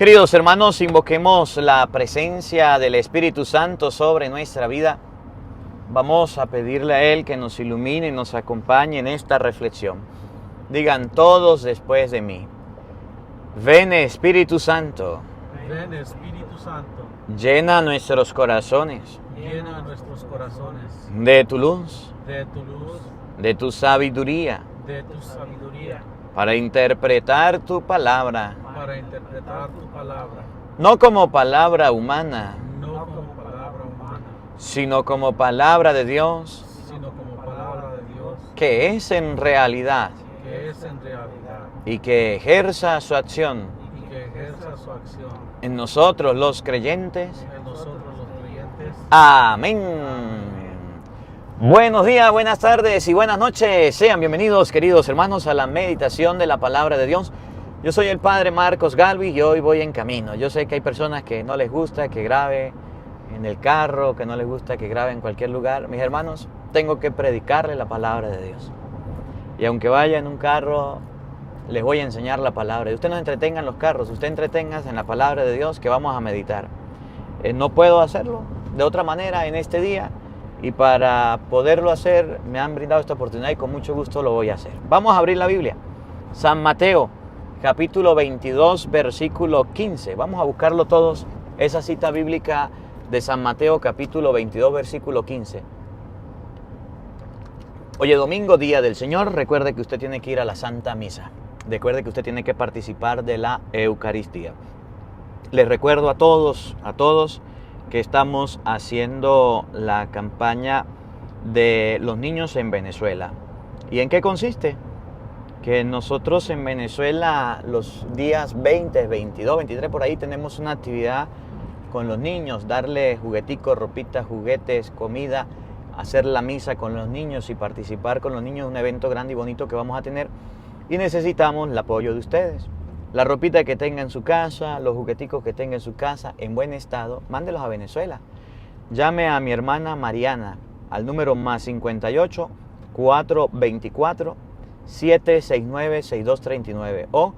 Queridos hermanos, invoquemos la presencia del Espíritu Santo sobre nuestra vida. Vamos a pedirle a Él que nos ilumine y nos acompañe en esta reflexión. Digan todos después de mí: ven Espíritu Santo. Ven Espíritu Santo. Llena nuestros corazones. Llena nuestros corazones De tu luz. de tu luz, De tu sabiduría. de tu sabiduría, Para interpretar tu palabra. para interpretar tu palabra, No como palabra humana, no como palabra humana, sino como palabra de Dios, sino como palabra de Dios, que es en realidad que es en realidad y que ejerza su acción y que ejerza su acción en nosotros los creyentes. en nosotros los creyentes. Amén. Buenos días, buenas tardes y buenas noches. Sean bienvenidos, queridos hermanos, a la meditación de la palabra de Dios. Yo soy el Padre Marcos Galvi y hoy voy en camino. Yo sé que hay personas que no les gusta que grabe en el carro, que no les gusta que grabe en cualquier lugar. Mis hermanos, tengo que predicarles la palabra de Dios. Y aunque vaya en un carro, les voy a enseñar la palabra. Y usted no entretenga en los carros, usted entretenga en la palabra de Dios que vamos a meditar. No puedo hacerlo de otra manera en este día. Y para poderlo hacer, me han brindado esta oportunidad y con mucho gusto lo voy a hacer. Vamos a abrir la Biblia. San Mateo, capítulo 22, versículo 15. Vamos a buscarlo todos, esa cita bíblica de San Mateo, capítulo 22, versículo 15. Hoy es domingo, día del Señor. Recuerde que usted tiene que ir a la Santa Misa. Recuerde que usted tiene que participar de la Eucaristía. Les recuerdo a todos, que estamos haciendo la campaña de los niños en Venezuela. ¿Y en qué consiste? Que nosotros en Venezuela los días 20, 22, 23 por ahí tenemos una actividad con los niños, darle jugueticos, ropitas, juguetes, comida, hacer la misa con los niños y participar con los niños en un evento grande y bonito que vamos a tener, y necesitamos el apoyo de ustedes. La ropita que tenga en su casa, los jugueticos que tenga en su casa en buen estado, mándelos a Venezuela. Llame a mi hermana Mariana al número más 58 424 769 6239 o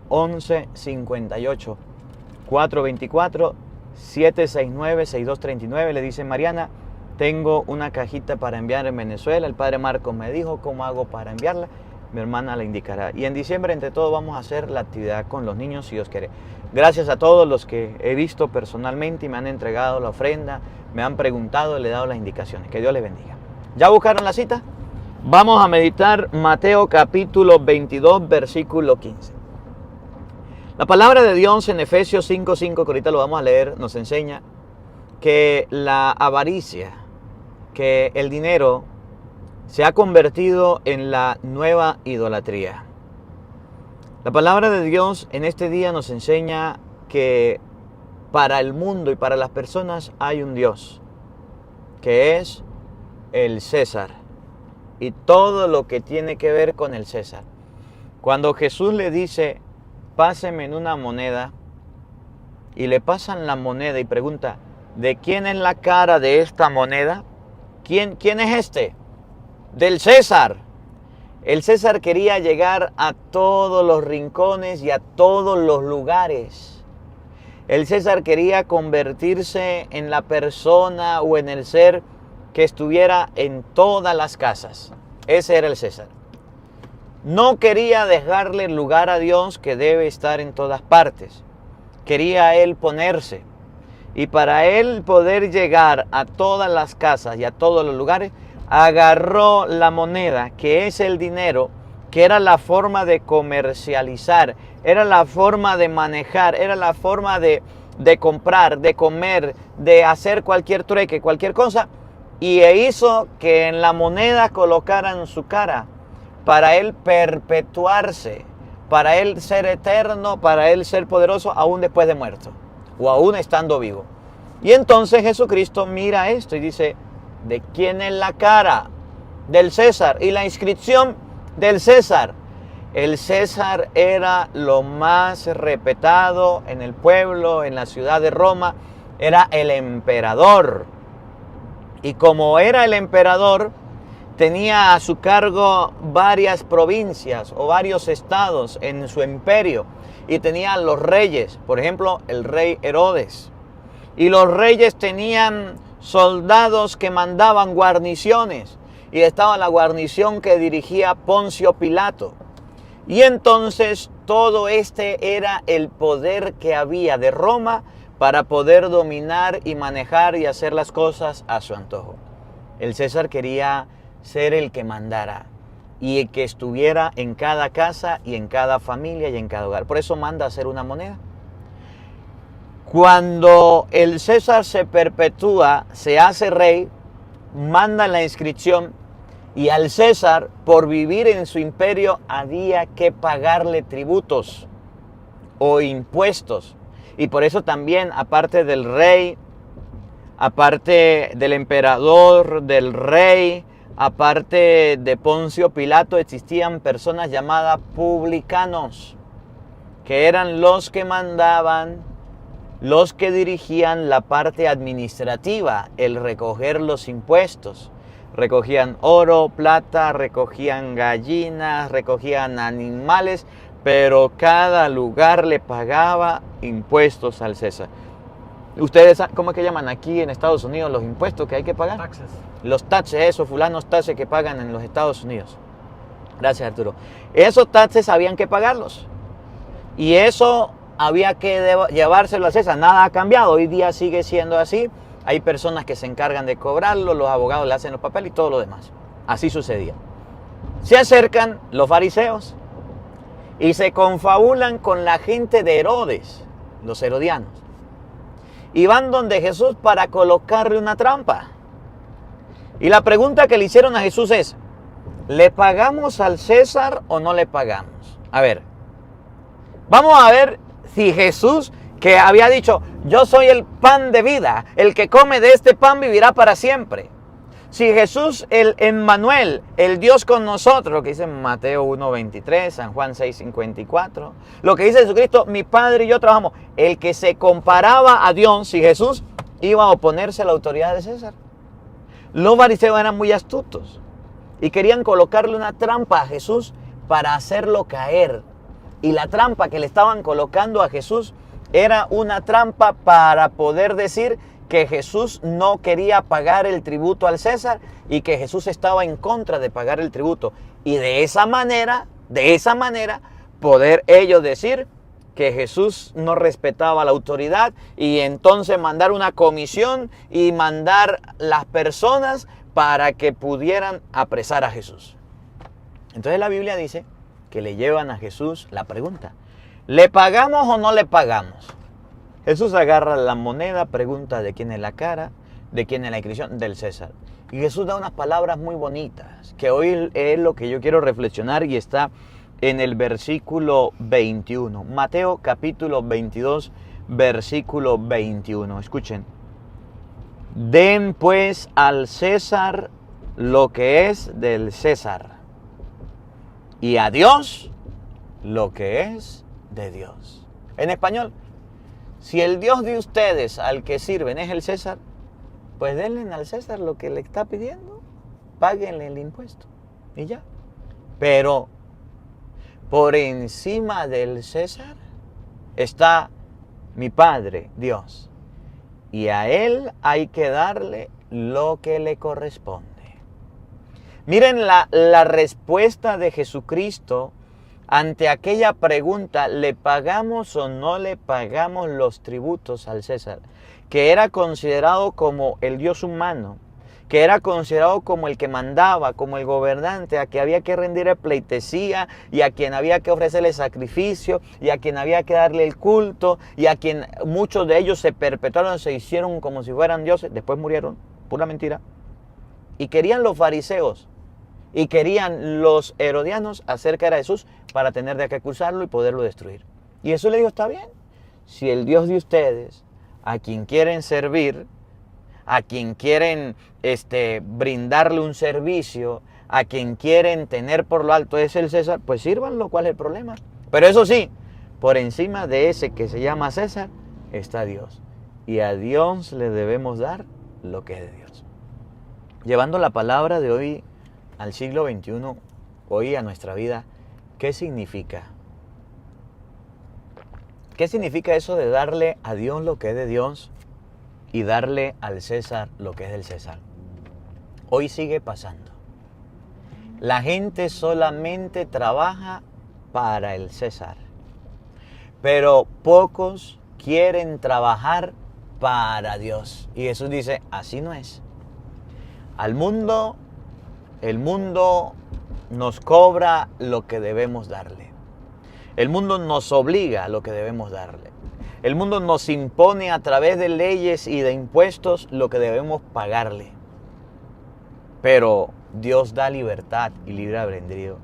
011 58 424 769 6239. Le dice: Mariana, tengo una cajita para enviar en Venezuela. El padre Marcos me dijo cómo hago para enviarla. Mi hermana la indicará. Y en diciembre, entre todos, vamos a hacer la actividad con los niños, si Dios quiere. Gracias a todos los que he visto personalmente y me han entregado la ofrenda, me han preguntado y le he dado las indicaciones. Que Dios les bendiga. ¿Ya buscaron la cita? Vamos a meditar Mateo capítulo 22, versículo 15. La palabra de Dios en Efesios 5:5, que ahorita lo vamos a leer, nos enseña que la avaricia, que el dinero, se ha convertido en la nueva idolatría. La palabra de Dios en este día nos enseña que para el mundo y para las personas hay un Dios, que es el César, y todo lo que tiene que ver con el César. Cuando Jesús le dice: páseme en una moneda, y le pasan la moneda y pregunta: ¿de quién es la cara de esta moneda? ¿Quién es este? Del César. El César quería llegar a todos los rincones y a todos los lugares. El César quería convertirse en la persona o en el ser que estuviera en todas las casas. Ese era el César. No quería dejarle lugar a Dios, que debe estar en todas partes. Quería él ponerse. Y para él poder llegar a todas las casas y a todos los lugares, agarró la moneda, que es el dinero, que era la forma de comercializar, era la forma de manejar, era la forma de comprar, de comer, de hacer cualquier trueque, cualquier cosa, y hizo que en la moneda colocaran su cara, para él perpetuarse, para él ser eterno, para él ser poderoso aún después de muerto, o aún estando vivo. Y entonces Jesucristo mira esto y dice: ¿de quién es la cara? Del César. Y la inscripción del César. El César era lo más respetado en el pueblo, en la ciudad de Roma. Era el emperador. Y como era el emperador, tenía a su cargo varias provincias o varios estados en su imperio. y tenía a los reyes, por ejemplo, el rey Herodes. Y los reyes tenían soldados que mandaban guarniciones, y estaba la guarnición que dirigía Poncio Pilato. Y entonces todo este era el poder que había de Roma para poder dominar y manejar y hacer las cosas a su antojo. El César quería ser el que mandara y el que estuviera en cada casa y en cada familia y en cada hogar. Por eso manda a hacer una moneda. Cuando el César se perpetúa, se hace rey, manda la inscripción, y al César, por vivir en su imperio, había que pagarle tributos o impuestos. Y por eso también, aparte del rey, aparte del emperador, del rey, aparte de Poncio Pilato, existían personas llamadas publicanos, que eran los que mandaban, los que dirigían la parte administrativa, el recoger los impuestos. Recogían oro, plata, recogían gallinas, recogían animales, pero cada lugar le pagaba impuestos al César. ¿Ustedes cómo es que llaman aquí en Estados Unidos los impuestos que hay que pagar? Taxes. Los taxes, esos fulanos taxes que pagan en los Estados Unidos. Gracias, Arturo. Esos taxes habían que pagarlos. Y eso había que llevárselo al César. Nada ha cambiado, hoy día sigue siendo así. Hay personas que se encargan de cobrarlo, los abogados le hacen los papeles y todo lo demás. Así sucedía. Se acercan los fariseos y se confabulan con la gente de Herodes, los herodianos. Y van donde Jesús para colocarle una trampa. Y la pregunta que le hicieron a Jesús es, ¿le pagamos al César o no le pagamos? A ver, vamos a ver si Jesús, que había dicho, yo soy el pan de vida, el que come de este pan vivirá para siempre. Si Jesús, el Emmanuel, el Dios con nosotros, lo que dice en Mateo 1:23, San Juan 6:54, lo que dice Jesucristo, mi Padre y yo trabajamos, el que se comparaba a Dios, si Jesús iba a oponerse a la autoridad de César. Los fariseos eran muy astutos y querían colocarle una trampa a Jesús para hacerlo caer. Y la trampa que le estaban colocando a Jesús era una trampa para poder decir que Jesús no quería pagar el tributo al César y que Jesús estaba en contra de pagar el tributo. Y de esa manera, poder ellos decir que Jesús no respetaba la autoridad y entonces mandar una comisión y mandar las personas para que pudieran apresar a Jesús. Entonces la Biblia dice que le llevan a Jesús la pregunta, ¿le pagamos o no le pagamos? Jesús agarra la moneda, pregunta de quién es la cara, de quién es la inscripción, del César. Y Jesús da unas palabras muy bonitas, que hoy es lo que yo quiero reflexionar y está en el versículo 21. Mateo capítulo 22, versículo 21. Escuchen. Den pues al César lo que es del César y a Dios lo que es de Dios. En español, si el Dios de ustedes al que sirven es el César, pues denle al César lo que le está pidiendo, páguenle el impuesto y ya. Pero por encima del César está mi Padre, Dios, y a Él hay que darle lo que le corresponde. Miren la respuesta de Jesucristo ante aquella pregunta, ¿le pagamos o no le pagamos los tributos al César? Que era considerado como el Dios humano, que era considerado como el que mandaba, como el gobernante, a quien había que rendirle pleitesía y a quien había que ofrecerle sacrificio y a quien había que darle el culto y a quien muchos de ellos se perpetuaron, se hicieron como si fueran dioses, después murieron, pura mentira. Y querían los fariseos y querían los herodianos hacer caer a Jesús para tener de qué acusarlo y poderlo destruir. Y Jesús le dijo, está bien, si el Dios de ustedes, a quien quieren servir, a quien quieren brindarle un servicio, a quien quieren tener por lo alto es el César, pues sírvanlo, ¿cuál es el problema? Pero eso sí, por encima de ese que se llama César está Dios. Y a Dios le debemos dar lo que es de Dios. Llevando la palabra de hoy al siglo XXI, hoy a nuestra vida, ¿qué significa? ¿Qué significa eso de darle a Dios lo que es de Dios y darle al César lo que es del César? Hoy sigue pasando. La gente solamente trabaja para el César, pero pocos quieren trabajar para Dios. Y Jesús dice, así no es. El mundo nos cobra lo que debemos darle. El mundo nos obliga a lo que debemos darle. El mundo nos impone a través de leyes y de impuestos lo que debemos pagarle. Pero Dios da libertad y libre albedrío.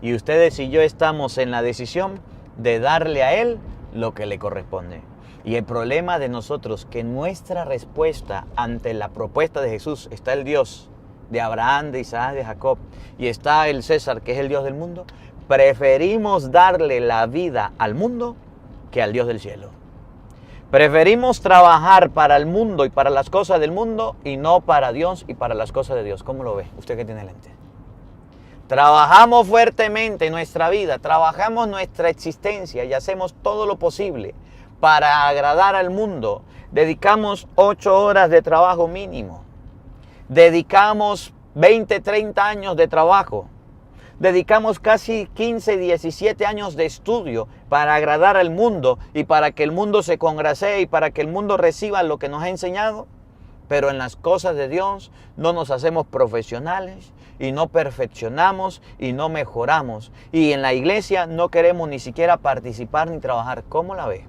Y ustedes y yo estamos en la decisión de darle a Él lo que le corresponde. Y el problema de nosotros, que nuestra respuesta ante la propuesta de Jesús, está el Dios de Abraham, de Isaac, de Jacob, y está el César, que es el Dios del mundo, preferimos darle la vida al mundo que al Dios del cielo. Preferimos trabajar para el mundo y para las cosas del mundo y no para Dios y para las cosas de Dios. ¿Cómo lo ve? Usted que tiene lente. Trabajamos fuertemente en nuestra vida, trabajamos nuestra existencia y hacemos todo lo posible para agradar al mundo. Dedicamos 8 horas de trabajo mínimo. Dedicamos 20, 30 años de trabajo. Dedicamos casi 15, 17 años de estudio para agradar al mundo y para que el mundo se congracee y para que el mundo reciba lo que nos ha enseñado. Pero en las cosas de Dios no nos hacemos profesionales y no perfeccionamos y no mejoramos. Y en la iglesia no queremos ni siquiera participar ni trabajar. ¿Cómo la ve?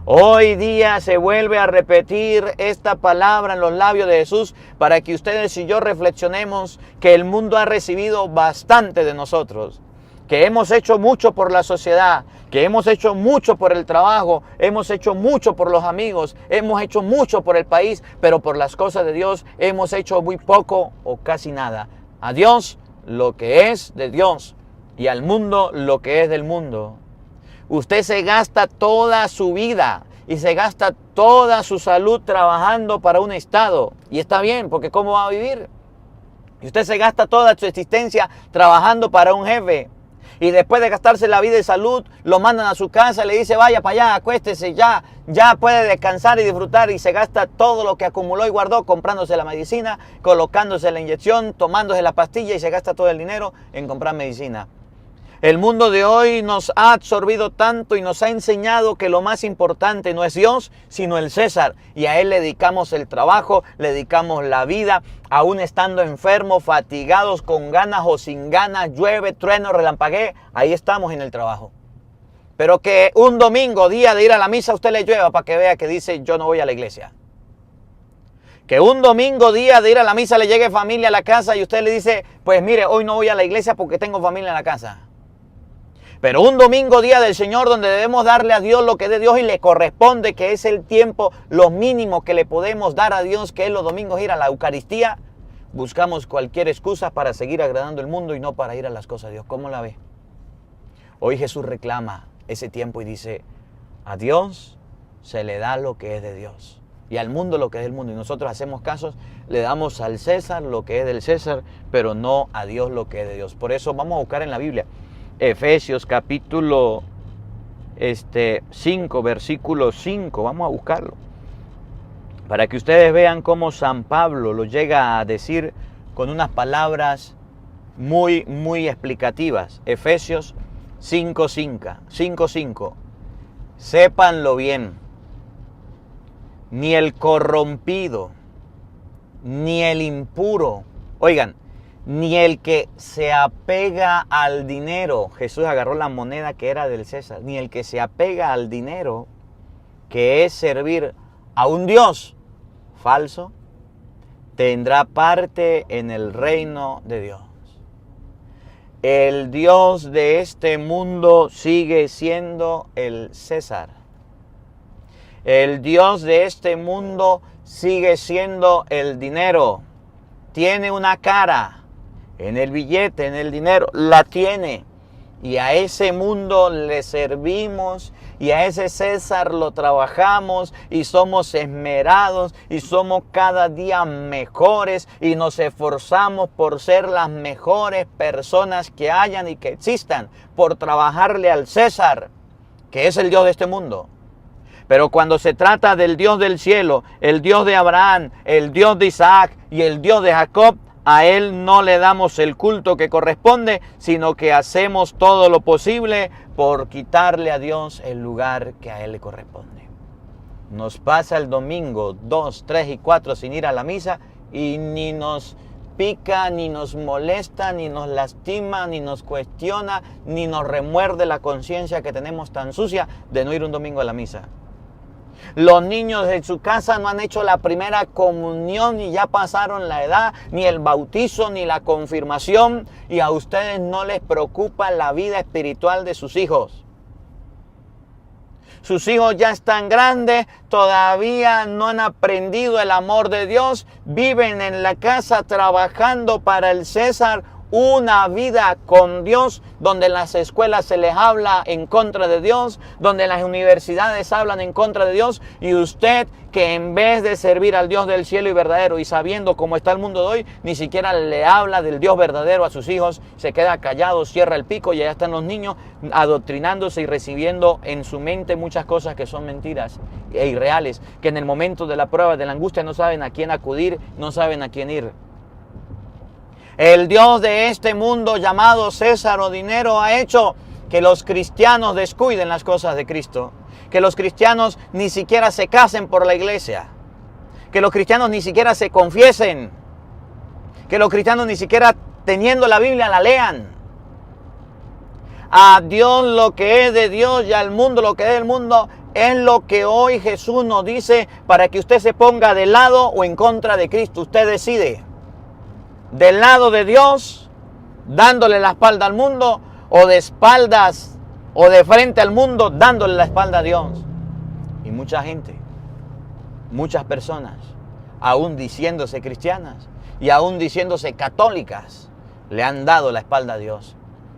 Hoy día se vuelve a repetir esta palabra en los labios de Jesús para que ustedes y yo reflexionemos que el mundo ha recibido bastante de nosotros, que hemos hecho mucho por la sociedad, que hemos hecho mucho por el trabajo, hemos hecho mucho por los amigos, hemos hecho mucho por el país, pero por las cosas de Dios hemos hecho muy poco o casi nada. A Dios lo que es de Dios y al mundo lo que es del mundo. Usted se gasta toda su vida y se gasta toda su salud trabajando para un Estado. Y está bien, porque ¿cómo va a vivir? Y usted se gasta toda su existencia trabajando para un jefe. Y después de gastarse la vida y salud, lo mandan a su casa, le dice, vaya para allá, acuéstese, ya puede descansar y disfrutar. Y se gasta todo lo que acumuló y guardó comprándose la medicina, colocándose la inyección, tomándose la pastilla y se gasta todo el dinero en comprar medicina. El mundo de hoy nos ha absorbido tanto y nos ha enseñado que lo más importante no es Dios, sino el César. Y a Él le dedicamos el trabajo, le dedicamos la vida, aún estando enfermos, fatigados, con ganas o sin ganas, llueve, trueno, relampaguee, ahí estamos en el trabajo. Pero que un domingo, día de ir a la misa, a usted le llueva para que vea que dice, yo no voy a la iglesia. Que un domingo, día de ir a la misa, le llegue familia a la casa y usted le dice, pues mire, hoy no voy a la iglesia porque tengo familia en la casa. Pero un domingo, día del Señor, donde debemos darle a Dios lo que es de Dios y le corresponde, que es el tiempo, lo mínimo que le podemos dar a Dios, que es los domingos ir a la Eucaristía, buscamos cualquier excusa para seguir agradando al mundo y no para ir a las cosas de Dios. ¿Cómo la ve? Hoy Jesús reclama ese tiempo y dice, a Dios se le da lo que es de Dios y al mundo lo que es del mundo. Y nosotros hacemos casos, le damos al César lo que es del César, pero no a Dios lo que es de Dios. Por eso vamos a buscar en la Biblia. Efesios capítulo 5, versículo 5, vamos a buscarlo, para que ustedes vean cómo San Pablo lo llega a decir con unas palabras muy, muy explicativas. Efesios 5:5, sépanlo bien, ni el corrompido, ni el impuro, oigan, ni el que se apega al dinero. Jesús agarró la moneda que era del César. Ni el que se apega al dinero, que es servir a un Dios falso, tendrá parte en el reino de Dios. El Dios de este mundo sigue siendo el César. El Dios de este mundo sigue siendo el dinero. Tiene una cara. En el billete, en el dinero, la tiene. Y a ese mundo le servimos y a ese César lo trabajamos y somos esmerados y somos cada día mejores y nos esforzamos por ser las mejores personas que hayan y que existan, por trabajarle al César. que es el Dios de este mundo. Pero cuando se trata del Dios del cielo, el Dios de Abraham, el Dios de Isaac y el Dios de Jacob, a Él no le damos el culto que corresponde, sino que hacemos todo lo posible por quitarle a Dios el lugar que a Él le corresponde. Nos pasa el domingo 2, 3 y 4 sin ir a la misa y ni nos pica, ni nos molesta, ni nos lastima, ni nos cuestiona, ni nos remuerde la conciencia que tenemos tan sucia de no ir un domingo a la misa. Los niños de su casa no han hecho la primera comunión y ya pasaron la edad, ni el bautizo, ni la confirmación, y a ustedes no les preocupa la vida espiritual de sus hijos. Sus hijos ya están grandes, todavía no han aprendido el amor de Dios, viven en la casa trabajando para el César, una vida con Dios, donde en las escuelas se les habla en contra de Dios, donde en las universidades hablan en contra de Dios, y usted que en vez de servir al Dios del cielo y verdadero y sabiendo cómo está el mundo de hoy, ni siquiera le habla del Dios verdadero a sus hijos, se queda callado, cierra el pico y allá están los niños adoctrinándose y recibiendo en su mente muchas cosas que son mentiras e irreales, que en el momento de la prueba, de la angustia, no saben a quién acudir, no saben a quién ir. El Dios de este mundo llamado César o dinero ha hecho que los cristianos descuiden las cosas de Cristo, que los cristianos ni siquiera se casen por la iglesia, que los cristianos ni siquiera se confiesen, que los cristianos ni siquiera teniendo la Biblia la lean. A Dios lo que es de Dios y al mundo lo que es del mundo es lo que hoy Jesús nos dice para que usted se ponga de lado o en contra de Cristo. Usted decide. Del lado de Dios, dándole la espalda al mundo, o de espaldas o de frente al mundo, dándole la espalda a Dios. Y mucha gente, muchas personas, aún diciéndose cristianas y aún diciéndose católicas, le han dado la espalda a Dios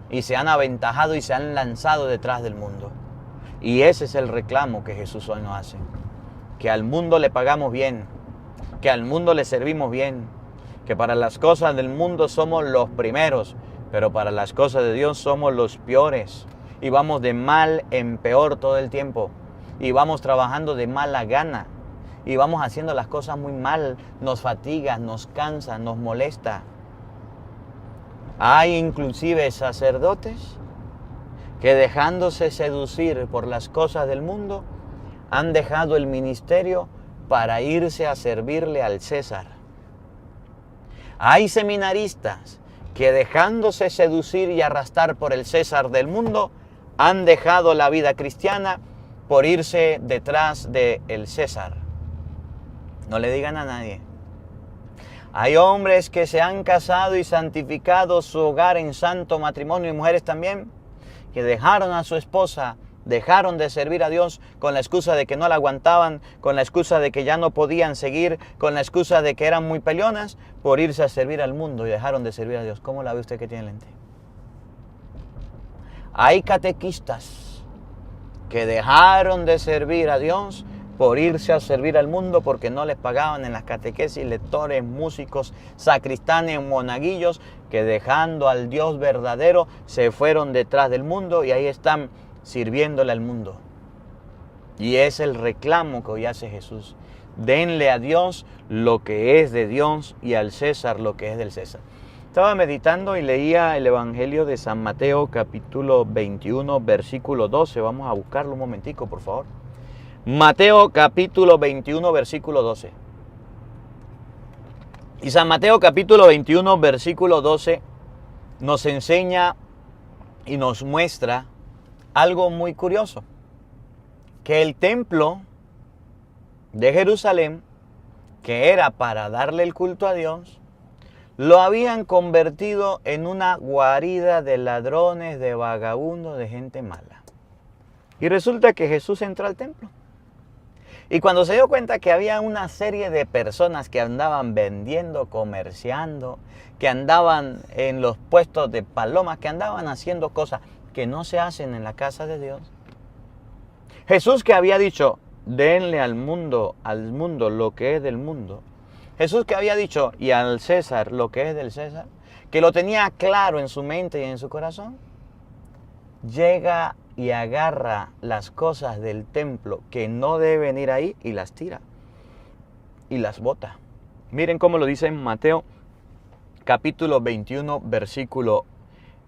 y se han aventajado y se han lanzado detrás del mundo. Y ese es el reclamo que Jesús hoy nos hace. Que al mundo le pagamos bien, que al mundo le servimos bien, que para las cosas del mundo somos los primeros, pero para las cosas de Dios somos los peores. Y vamos de mal en peor todo el tiempo. Y vamos trabajando de mala gana. Y vamos haciendo las cosas muy mal. Nos fatiga, nos cansa, nos molesta. Hay inclusive sacerdotes que dejándose seducir por las cosas del mundo, han dejado el ministerio para irse a servirle al César. Hay seminaristas que dejándose seducir y arrastrar por el César del mundo, han dejado la vida cristiana por irse detrás del César. No le digan a nadie. Hay hombres que se han casado y santificado su hogar en santo matrimonio, y mujeres también, que dejaron a su esposa, dejaron de servir a Dios con la excusa de que no la aguantaban, con la excusa de que ya no podían seguir, con la excusa de que eran muy peleonas, por irse a servir al mundo y dejaron de servir a Dios. ¿Cómo la ve usted que tiene lente? Hay catequistas que dejaron de servir a Dios por irse a servir al mundo porque no les pagaban en las catequesis, lectores, músicos, sacristanes, monaguillos, que dejando al Dios verdadero se fueron detrás del mundo y ahí están sirviéndole al mundo. Y es el reclamo que hoy hace Jesús. Denle a Dios lo que es de Dios y al César lo que es del César. Estaba meditando y leía el Evangelio de San Mateo capítulo 21 versículo 12. Vamos a buscarlo un momentico, por favor. Mateo capítulo 21 versículo 12. Y San Mateo capítulo 21 versículo 12 nos enseña y nos muestra algo muy curioso, que el templo de Jerusalén, que era para darle el culto a Dios, lo habían convertido en una guarida de ladrones, de vagabundos, de gente mala. Y resulta que Jesús entró al templo. Y cuando se dio cuenta que había una serie de personas que andaban vendiendo, comerciando, que andaban en los puestos de palomas, que andaban haciendo cosas que no se hacen en la casa de Dios. Jesús, que había dicho, denle al mundo lo que es del mundo. Jesús, que había dicho, y al César lo que es del César, que lo tenía claro en su mente y en su corazón, llega y agarra las cosas del templo que no deben ir ahí y las tira y las bota. Miren cómo lo dice en Mateo capítulo 21, versículo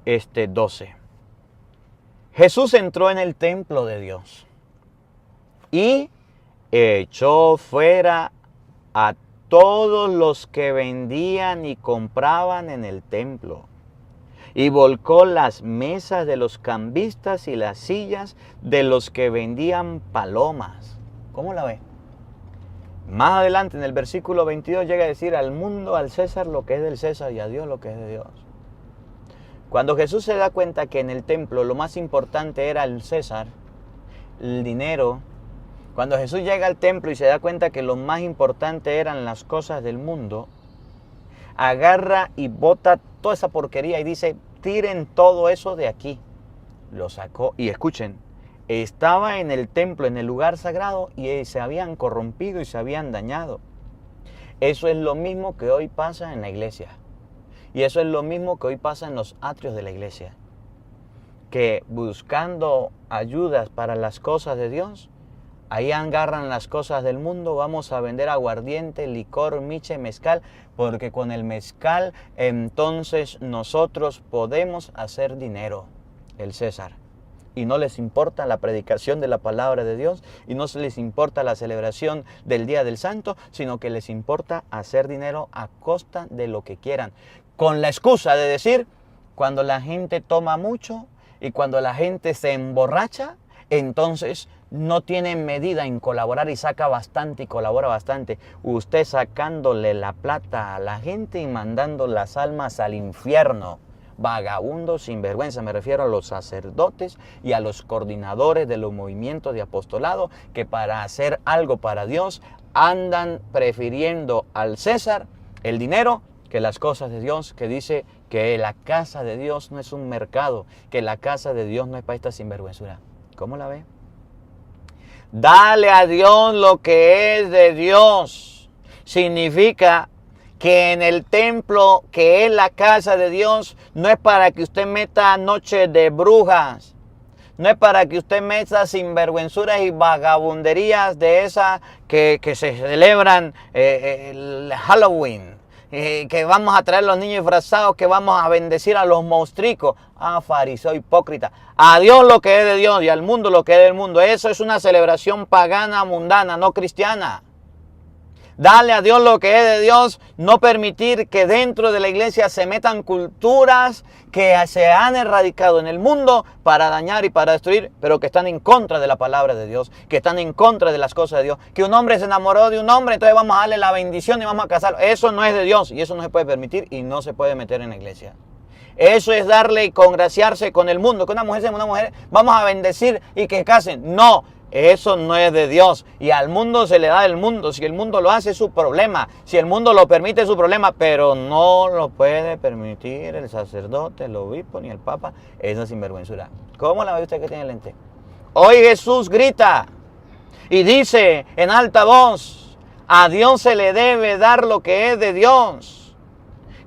12. Jesús entró en el templo de Dios y echó fuera a todos los que vendían y compraban en el templo, y volcó las mesas de los cambistas y las sillas de los que vendían palomas. ¿Cómo la ve? Más adelante en el versículo 22 llega a decir: al mundo, al César lo que es del César y a Dios lo que es de Dios. Cuando Jesús se da cuenta que en el templo lo más importante era el César, el dinero, cuando Jesús llega al templo y se da cuenta que lo más importante eran las cosas del mundo, agarra y bota toda esa porquería y dice: tiren todo eso de aquí. Lo sacó y escuchen, estaba en el templo, en el lugar sagrado, y se habían corrompido y se habían dañado. Eso es lo mismo que hoy pasa en la iglesia. Y eso es lo mismo que hoy pasa en los atrios de la iglesia. Que buscando ayudas para las cosas de Dios, ahí agarran las cosas del mundo. Vamos a vender aguardiente, licor, miche, mezcal, porque con el mezcal entonces nosotros podemos hacer dinero, el César. Y no les importa la predicación de la palabra de Dios, y no les importa la celebración del Día del Santo, sino que les importa hacer dinero a costa de lo que quieran. Con la excusa de decir, cuando la gente toma mucho y cuando la gente se emborracha, entonces no tiene medida en colaborar y saca bastante y colabora bastante. Usted sacándole la plata a la gente y mandando las almas al infierno. Vagabundos, sinvergüenza, me refiero a los sacerdotes y a los coordinadores de los movimientos de apostolado que para hacer algo para Dios andan prefiriendo al César, el dinero, que las cosas de Dios, que dice que la casa de Dios no es un mercado, que la casa de Dios no es para esta sinvergüenzura. ¿Cómo la ve? Dale a Dios lo que es de Dios. Significa que en el templo, que es la casa de Dios, no es para que usted meta noches de brujas. No es para que usted meta sinvergüenzuras y vagabunderías de esas que se celebran el Halloween. Que vamos a traer a los niños disfrazados, que vamos a bendecir a los monstruos. Fariseo hipócrita. A Dios lo que es de Dios y al mundo lo que es del mundo. Eso es una celebración pagana, mundana, no cristiana. Dale a Dios lo que es de Dios, no permitir que dentro de la iglesia se metan culturas que se han erradicado en el mundo para dañar y para destruir, pero que están en contra de la palabra de Dios, que están en contra de las cosas de Dios. Que un hombre se enamoró de un hombre, entonces vamos a darle la bendición y vamos a casarlo. Eso no es de Dios y eso no se puede permitir y no se puede meter en la iglesia. Eso es darle y congraciarse con el mundo. Que una mujer sea una mujer, vamos a bendecir y que casen. No. Eso no es de Dios y al mundo se le da del mundo. Si el mundo lo hace es su problema, si el mundo lo permite es su problema, pero no lo puede permitir el sacerdote, el obispo ni el papa. Esa sinvergüenzura. ¿Cómo la ve usted que tiene lente? Hoy Jesús grita y dice en alta voz: a Dios se le debe dar lo que es de Dios.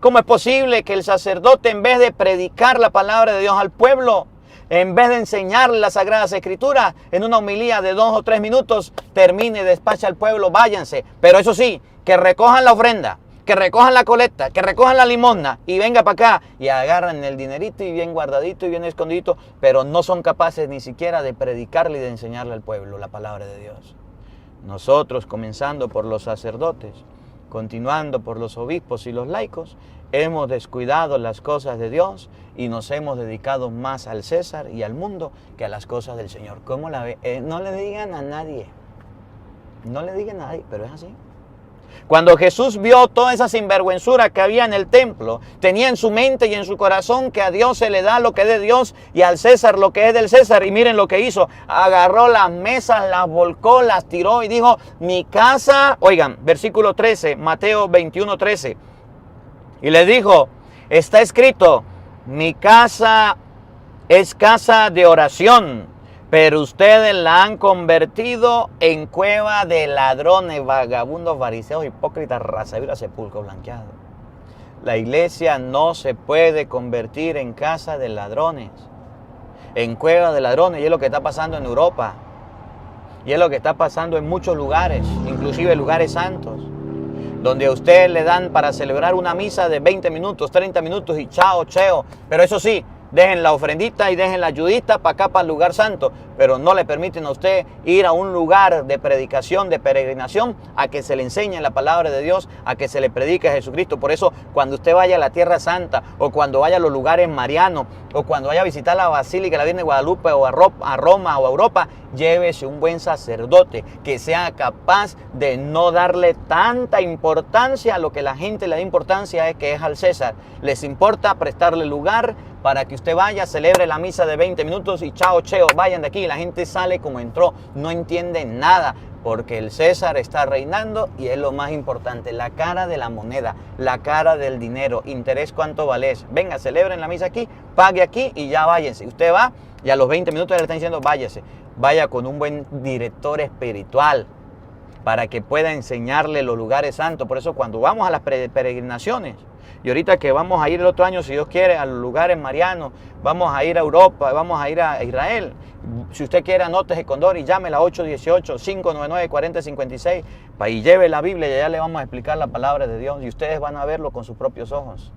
¿Cómo es posible que el sacerdote, en vez de predicar la palabra de Dios al pueblo, en vez de enseñarle las Sagradas Escrituras en una homilía de 2 o 3 minutos, termine y despache al pueblo, váyanse? Pero eso sí, que recojan la ofrenda, que recojan la colecta, que recojan la limosna y venga para acá y agarran el dinerito y bien guardadito y bien escondidito, pero no son capaces ni siquiera de predicarle y de enseñarle al pueblo la palabra de Dios. Nosotros, comenzando por los sacerdotes, continuando por los obispos y los laicos, hemos descuidado las cosas de Dios y nos hemos dedicado más al César y al mundo que a las cosas del Señor. ¿Cómo la ve? No le digan a nadie. No le digan a nadie, pero es así. Cuando Jesús vio toda esa sinvergüenzura que había en el templo, tenía en su mente y en su corazón que a Dios se le da lo que es de Dios y al César lo que es del César. Y miren lo que hizo. Agarró las mesas, las volcó, las tiró y dijo: mi casa, oigan, versículo 13, Mateo 21, 13. Y le dijo: está escrito, mi casa es casa de oración, pero ustedes la han convertido en cueva de ladrones, vagabundos, fariseos, hipócritas, raza vira, sepulcro blanqueado. La iglesia no se puede convertir en casa de ladrones. en cueva de ladrones, y es lo que está pasando en Europa. Y es lo que está pasando en muchos lugares, inclusive lugares santos, donde a usted le dan para celebrar una misa de 20 minutos, 30 minutos y chao, cheo. Pero eso sí, dejen la ofrendita y dejen la ayudita para acá, para el lugar santo, pero no le permiten a usted ir a un lugar de predicación, de peregrinación, a que se le enseñe la palabra de Dios, a que se le predique a Jesucristo. Por eso, cuando usted vaya a la Tierra Santa, o cuando vaya a los lugares marianos, o cuando vaya a visitar la Basílica de la Virgen de Guadalupe, o a Roma o a Europa, llévese un buen sacerdote que sea capaz de no darle tanta importancia a lo que la gente le da importancia, es que es al César. Les importa prestarle lugar para que usted vaya, celebre la misa de 20 minutos y chao, cheo, vayan de aquí. La gente sale como entró, no entiende nada, porque el César está reinando y es lo más importante, la cara de la moneda, la cara del dinero, interés cuánto vales. Venga, celebren la misa aquí, pague aquí y ya váyanse. Usted va y a los 20 minutos le están diciendo váyase. Vaya con un buen director espiritual para que pueda enseñarle los lugares santos. Por eso cuando vamos a las peregrinaciones, y ahorita que vamos a ir el otro año, si Dios quiere, a los lugares marianos, vamos a ir a Europa, vamos a ir a Israel. Si usted quiere, anótese con Dori, llámela 818-599-4056 y lleve la Biblia y allá le vamos a explicar la palabra de Dios y ustedes van a verlo con sus propios ojos.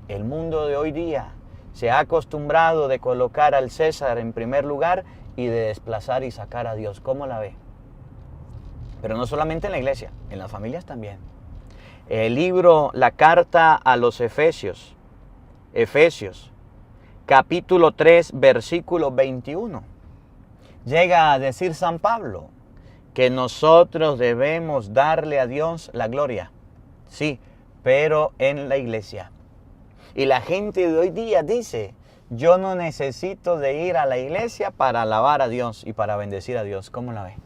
El mundo de hoy día se ha acostumbrado de colocar al César en primer lugar y de desplazar y sacar a Dios. ¿Cómo la ve? Pero no solamente en la iglesia, en las familias también. El libro, la carta a los Efesios, capítulo 3, versículo 21. Llega a decir San Pablo que nosotros debemos darle a Dios la gloria. Sí, pero en la iglesia. Y la gente de hoy día dice, yo no necesito de ir a la iglesia para alabar a Dios y para bendecir a Dios. ¿Cómo la ve?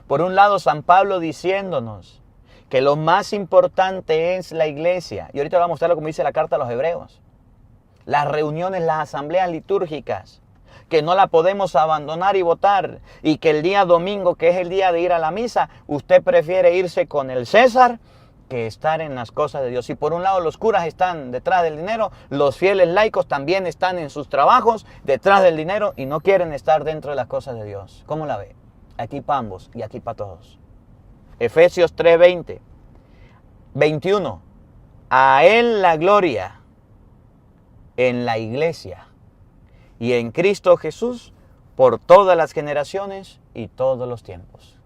Por un lado, San Pablo diciéndonos que lo más importante es la iglesia. Y ahorita vamos a mostrarlo como dice la carta a los Hebreos. Las reuniones, las asambleas litúrgicas, que no la podemos abandonar y votar. Y que el día domingo, que es el día de ir a la misa, usted prefiere irse con el César que estar en las cosas de Dios. Y por un lado los curas están detrás del dinero, los fieles laicos también están en sus trabajos detrás del dinero y no quieren estar dentro de las cosas de Dios. ¿Cómo la ve? Aquí para ambos y aquí para todos. Efesios 3:20, 21. A Él la gloria en la iglesia y en Cristo Jesús por todas las generaciones y todos los tiempos.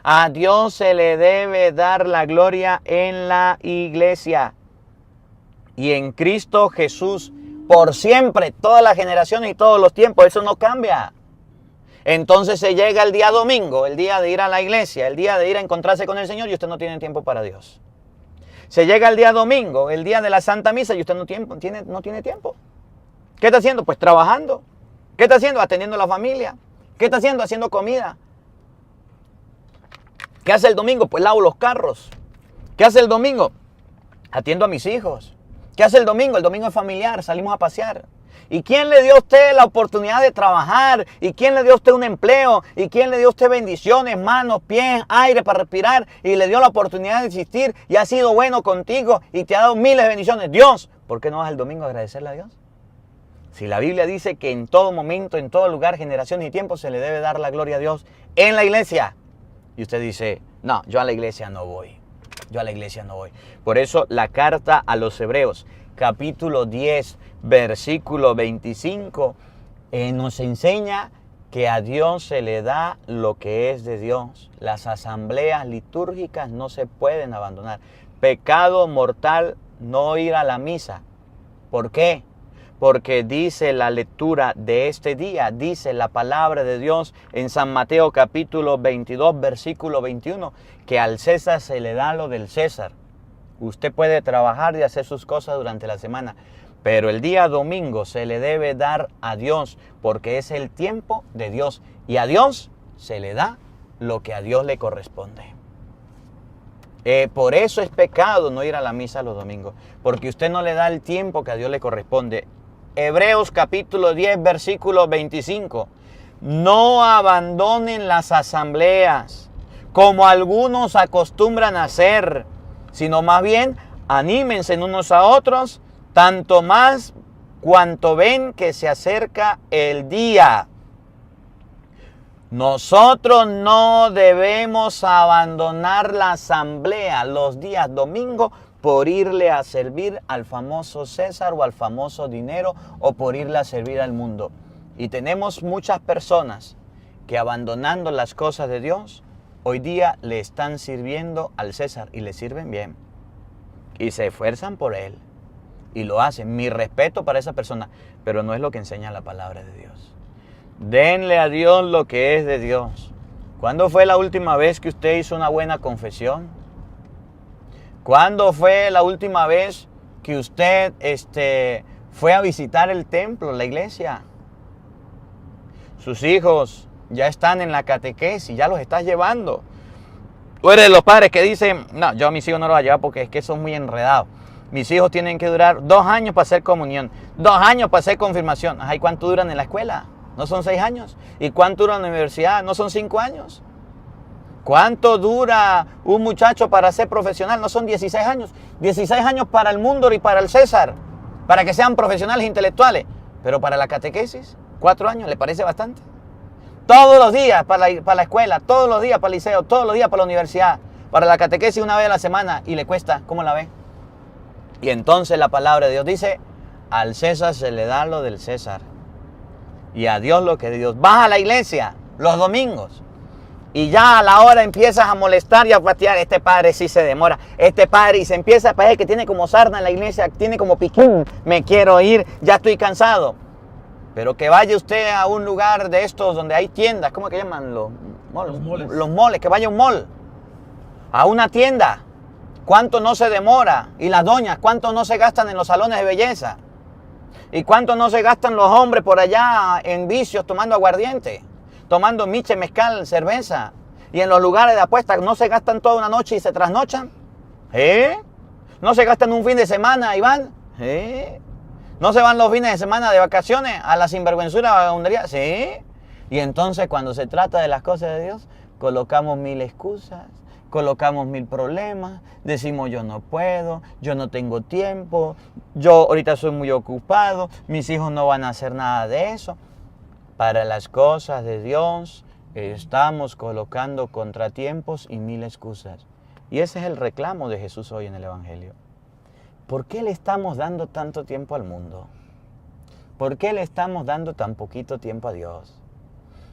A Dios se le debe dar la gloria en la iglesia y en Cristo Jesús por siempre, todas las generaciones y todos los tiempos. Eso no cambia. Entonces se llega el día domingo, el día de ir a la iglesia, el día de ir a encontrarse con el Señor y usted no tiene tiempo para Dios. Se llega el día domingo, el día de la Santa Misa y usted no tiene tiempo. ¿Qué está haciendo? Pues trabajando. ¿Qué está haciendo? Atendiendo a la familia. ¿Qué está haciendo? Haciendo comida. ¿Qué hace el domingo? Pues lavo los carros. ¿Qué hace el domingo? Atiendo a mis hijos. ¿Qué hace el domingo? El domingo es familiar, salimos a pasear. ¿Y quién le dio a usted la oportunidad de trabajar? ¿Y quién le dio a usted un empleo? ¿Y quién le dio a usted bendiciones, manos, pies, aire para respirar? Y le dio la oportunidad de existir y ha sido bueno contigo y te ha dado miles de bendiciones. Dios, ¿por qué no vas el domingo a agradecerle a Dios? Si la Biblia dice que en todo momento, en todo lugar, generación y tiempo se le debe dar la gloria a Dios en la iglesia. Y usted dice, no, yo a la iglesia no voy. Yo a la iglesia no voy. Por eso la carta a los Hebreos, capítulo 10, versículo 25, nos enseña que a Dios se le da lo que es de Dios. Las asambleas litúrgicas no se pueden abandonar. Pecado mortal no ir a la misa. ¿Por qué? Porque dice la lectura de este día, dice la palabra de Dios en San Mateo capítulo 22, versículo 21, que al César se le da lo del César. Usted puede trabajar y hacer sus cosas durante la semana, pero el día domingo se le debe dar a Dios, porque es el tiempo de Dios. Y a Dios se le da lo que a Dios le corresponde. Por eso es pecado no ir a la misa los domingos, porque usted no le da el tiempo que a Dios le corresponde. Hebreos capítulo 10, versículo 25. No abandonen las asambleas, como algunos acostumbran a hacer, sino más bien anímense unos a otros, tanto más cuanto ven que se acerca el día. Nosotros no debemos abandonar la asamblea los días domingo por irle a servir al famoso César o al famoso dinero o por irle a servir al mundo. Y tenemos muchas personas que abandonando las cosas de Dios, hoy día le están sirviendo al César y le sirven bien. Y se esfuerzan por él. Y lo hacen. Mi respeto para esa persona, pero no es lo que enseña la palabra de Dios. Denle a Dios lo que es de Dios. ¿Cuándo fue la última vez que usted hizo una buena confesión? ¿Cuándo fue la última vez que usted fue a visitar el templo, la iglesia? Sus hijos ya están en la catequesis, ya los estás llevando. Tú eres de los padres que dicen, no, yo a mis hijos no los voy a llevar porque es que son muy enredados. Mis hijos tienen que durar 2 años para hacer comunión, 2 años para hacer confirmación. Ajá, ¿y cuánto duran en la escuela? ¿No son 6 años? ¿Y cuánto duran en la universidad? ¿No son 5 años? ¿Cuánto dura un muchacho para ser profesional? ¿No son 16 años? 16 años para el mundo y para el César, para que sean profesionales intelectuales. Pero para la catequesis, 4 años, ¿le parece bastante? Todos los días para la escuela, todos los días para el liceo, todos los días para la universidad. Para la catequesis 1 vez a la semana y le cuesta, ¿cómo la ve? Y entonces la palabra de Dios dice, al César se le da lo del César y a Dios lo que de Dios. Vas a la iglesia los domingos y ya a la hora empiezas a molestar y a patear. Este padre sí se demora, este padre, y se empieza a parecer que tiene como sarna en la iglesia, tiene como piquín, me quiero ir, ya estoy cansado. Pero que vaya usted a un lugar de estos donde hay tiendas, ¿cómo que llaman? Los moles. Los moles, que vaya a un mall, a una tienda. ¿Cuánto no se demora? Y las doñas, ¿cuánto no se gastan en los salones de belleza? ¿Y cuánto no se gastan los hombres por allá en vicios tomando aguardiente? Tomando miche, mezcal, cerveza. Y en los lugares de apuestas no se gastan toda una noche y se trasnochan. ¿No se gastan un fin de semana y van? ¿No se van los fines de semana de vacaciones a la sinvergüenzura, a la vagabundería? Sí. Y entonces cuando se trata de las cosas de Dios, colocamos 1000 excusas. Colocamos 1000 problemas, decimos yo no puedo, yo no tengo tiempo, yo ahorita soy muy ocupado, mis hijos no van a hacer nada de eso. Para las cosas de Dios estamos colocando contratiempos y 1000 excusas. Y ese es el reclamo de Jesús hoy en el Evangelio. ¿Por qué le estamos dando tanto tiempo al mundo? ¿Por qué le estamos dando tan poquito tiempo a Dios?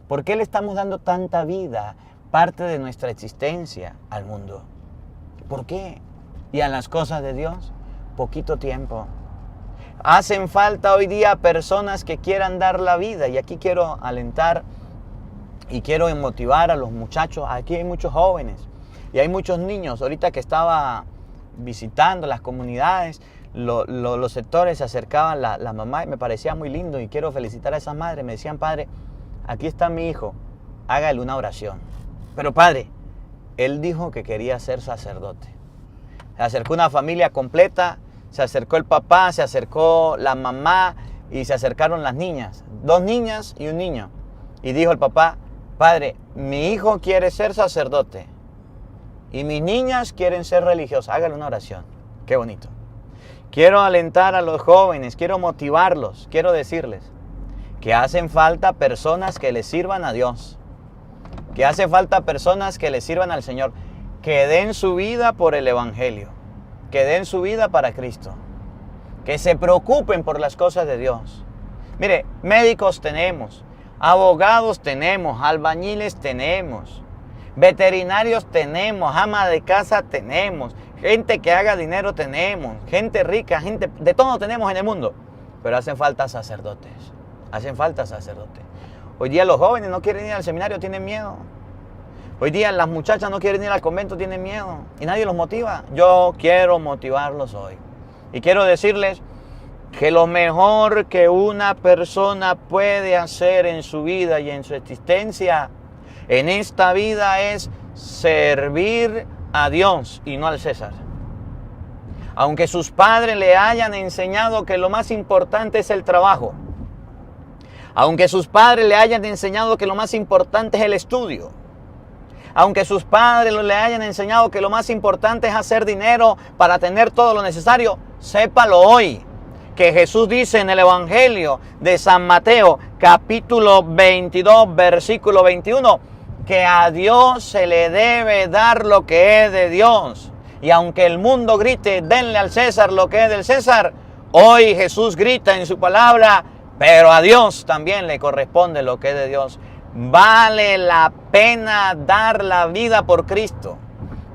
¿Por qué le estamos dando tanta vida, parte de nuestra existencia, al mundo? ¿Por qué? Y a las cosas de Dios, poquito tiempo. Hacen falta hoy día personas que quieran dar la vida. Y aquí quiero alentar y quiero motivar a los muchachos. Aquí hay muchos jóvenes y hay muchos niños. Ahorita que estaba visitando las comunidades, los sectores, se acercaban la mamá y me parecía muy lindo. Y quiero felicitar a esas madres. Me decían, padre, aquí está mi hijo, hágale una oración. Pero padre, él dijo que quería ser sacerdote. Se acercó una familia completa, se acercó el papá, se acercó la mamá y se acercaron las niñas. 2 niñas y un niño. Y dijo el papá, padre, mi hijo quiere ser sacerdote y mis niñas quieren ser religiosas. Hágale una oración. Qué bonito. Quiero alentar a los jóvenes, quiero motivarlos, quiero decirles que hacen falta personas que les sirvan a Dios. Que hace falta personas que le sirvan al Señor, que den su vida por el Evangelio, que den su vida para Cristo, que se preocupen por las cosas de Dios. Mire, médicos tenemos, abogados tenemos, albañiles tenemos, veterinarios tenemos, ama de casa tenemos, gente que haga dinero tenemos, gente rica, gente de todo tenemos en el mundo, pero hacen falta sacerdotes, hacen falta sacerdotes. Hoy día los jóvenes no quieren ir al seminario, tienen miedo. Hoy día las muchachas no quieren ir al convento, tienen miedo. Y nadie los motiva. Yo quiero motivarlos hoy. Y quiero decirles que lo mejor que una persona puede hacer en su vida y en su existencia, en esta vida, es servir a Dios y no al César. Aunque sus padres le hayan enseñado que lo más importante es el trabajo, aunque sus padres le hayan enseñado que lo más importante es el estudio, aunque sus padres le hayan enseñado que lo más importante es hacer dinero para tener todo lo necesario, sépalo hoy, que Jesús dice en el Evangelio de San Mateo, capítulo 22, versículo 21, que a Dios se le debe dar lo que es de Dios. Y aunque el mundo grite, denle al César lo que es del César, hoy Jesús grita en su palabra, pero a Dios también le corresponde lo que es de Dios. Vale la pena dar la vida por Cristo.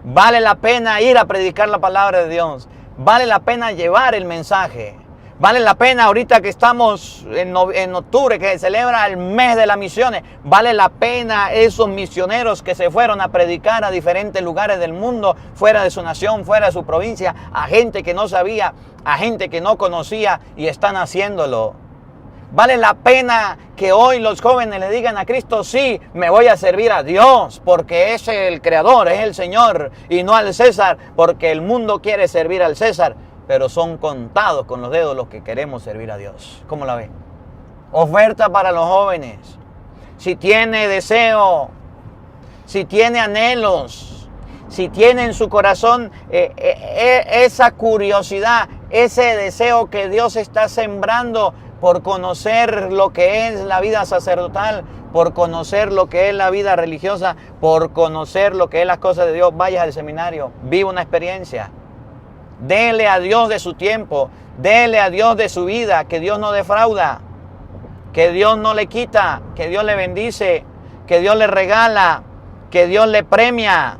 Vale la pena ir a predicar la palabra de Dios. Vale la pena llevar el mensaje. Vale la pena ahorita que estamos en octubre, que se celebra el mes de las misiones. Vale la pena esos misioneros que se fueron a predicar a diferentes lugares del mundo, fuera de su nación, fuera de su provincia, a gente que no sabía, a gente que no conocía y están haciéndolo. Vale la pena que hoy los jóvenes le digan a Cristo, sí, me voy a servir a Dios, porque es el Creador, es el Señor, y no al César, porque el mundo quiere servir al César, pero son contados con los dedos los que queremos servir a Dios. ¿Cómo la ve? Oferta para los jóvenes. Si tiene deseo, si tiene anhelos, si tiene en su corazón esa curiosidad, ese deseo que Dios está sembrando por conocer lo que es la vida sacerdotal, por conocer lo que es la vida religiosa, por conocer lo que es las cosas de Dios, vaya al seminario, viva una experiencia. Dele a Dios de su tiempo, dele a Dios de su vida, que Dios no defrauda, que Dios no le quita, que Dios le bendice, que Dios le regala, que Dios le premia.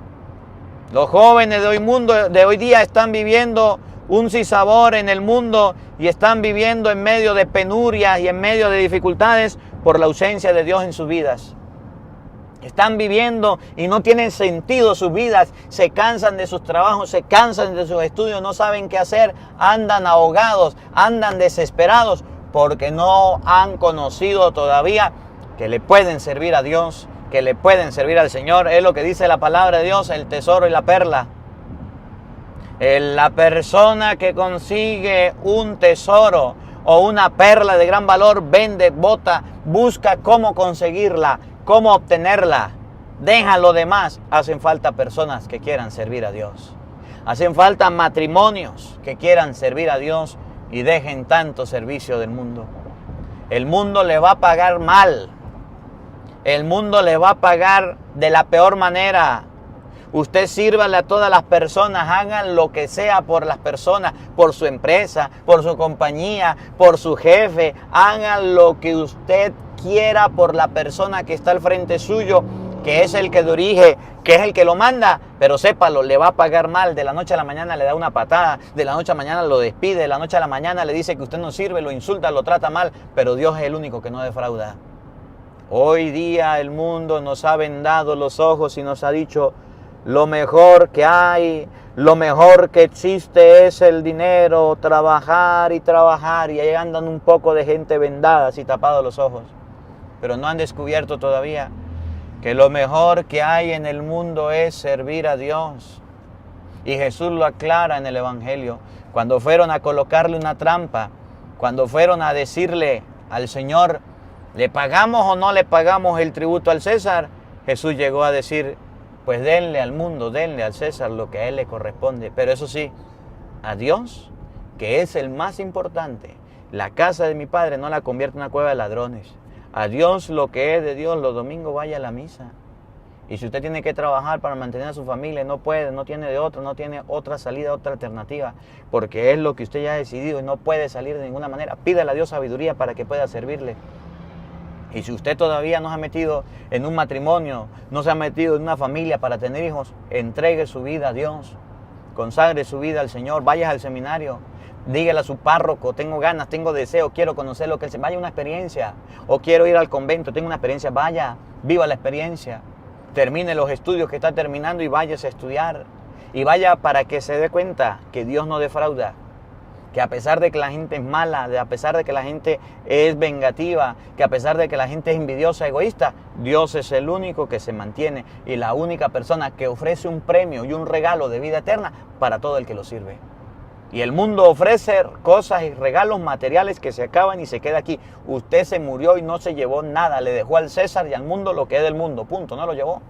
Los jóvenes de hoy día están viviendo un sinsabor en el mundo y están viviendo en medio de penurias y en medio de dificultades por la ausencia de Dios en sus vidas. Están viviendo y no tienen sentido sus vidas, se cansan de sus trabajos, se cansan de sus estudios, no saben qué hacer, andan ahogados, andan desesperados porque no han conocido todavía que le pueden servir a Dios, que le pueden servir al Señor. Es lo que dice la palabra de Dios, el tesoro y la perla. La persona que consigue un tesoro o una perla de gran valor, vende, bota, busca cómo conseguirla, cómo obtenerla. Deja lo demás. Hacen falta personas que quieran servir a Dios. Hacen falta matrimonios que quieran servir a Dios y dejen tanto servicio del mundo. El mundo le va a pagar mal. El mundo le va a pagar de la peor manera. Usted sírvale a todas las personas, hagan lo que sea por las personas, por su empresa, por su compañía, por su jefe. Hagan lo que usted quiera por la persona que está al frente suyo, que es el que dirige, que es el que lo manda. Pero sépalo, le va a pagar mal. De la noche a la mañana le da una patada, de la noche a la mañana lo despide, de la noche a la mañana le dice que usted no sirve, lo insulta, lo trata mal. Pero Dios es el único que no defrauda. Hoy día el mundo nos ha vendado los ojos y nos ha dicho: lo mejor que hay, lo mejor que existe es el dinero, trabajar y trabajar. Y ahí andan un poco de gente vendada y tapados los ojos. Pero no han descubierto todavía que lo mejor que hay en el mundo es servir a Dios. Y Jesús lo aclara en el Evangelio. Cuando fueron a colocarle una trampa, cuando fueron a decirle al Señor: ¿le pagamos o no le pagamos el tributo al César? Jesús llegó a decir: pues denle al mundo, denle al César lo que a él le corresponde. Pero eso sí, a Dios, que es el más importante. La casa de mi Padre no la convierte en una cueva de ladrones. A Dios lo que es de Dios, los domingos vaya a la misa. Y si usted tiene que trabajar para mantener a su familia, no puede, no tiene de otra, no tiene otra salida, otra alternativa, porque es lo que usted ya ha decidido y no puede salir de ninguna manera. Pídale a Dios sabiduría para que pueda servirle. Y si usted todavía no se ha metido en un matrimonio, no se ha metido en una familia para tener hijos, entregue su vida a Dios, consagre su vida al Señor, vaya al seminario, dígale a su párroco: tengo ganas, tengo deseo, quiero conocer lo que Él. Vaya a una experiencia, o quiero ir al convento, tengo una experiencia, vaya, viva la experiencia, termine los estudios que está terminando y váyase a estudiar. Y vaya para que se dé cuenta que Dios no defrauda. Que a pesar de que la gente es mala, a pesar de que la gente es vengativa, que a pesar de que la gente es envidiosa, egoísta, Dios es el único que se mantiene y la única persona que ofrece un premio y un regalo de vida eterna para todo el que lo sirve. Y el mundo ofrece cosas y regalos materiales que se acaban y se queda aquí. Usted se murió y no se llevó nada, le dejó al César y al mundo lo que es del mundo, punto, no lo llevó.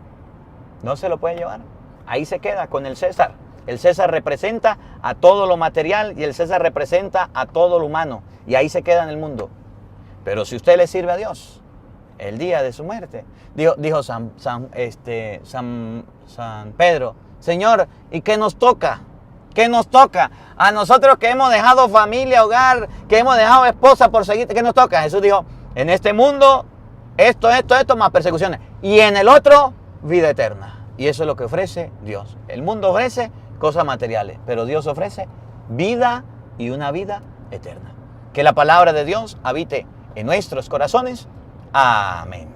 No se lo puede llevar, ahí se queda con el César. El César representa a todo lo material y el César representa a todo lo humano. Y ahí se queda en el mundo. Pero si usted le sirve a Dios, el día de su muerte, dijo San Pedro, Señor, ¿y qué nos toca? ¿Qué nos toca? A nosotros que hemos dejado familia, hogar, que hemos dejado esposa por seguirte, ¿qué nos toca? Jesús dijo, en este mundo, esto, más persecuciones. Y en el otro, vida eterna. Y eso es lo que ofrece Dios. El mundo ofrece cosas materiales, pero Dios ofrece vida y una vida eterna. Que la palabra de Dios habite en nuestros corazones. Amén.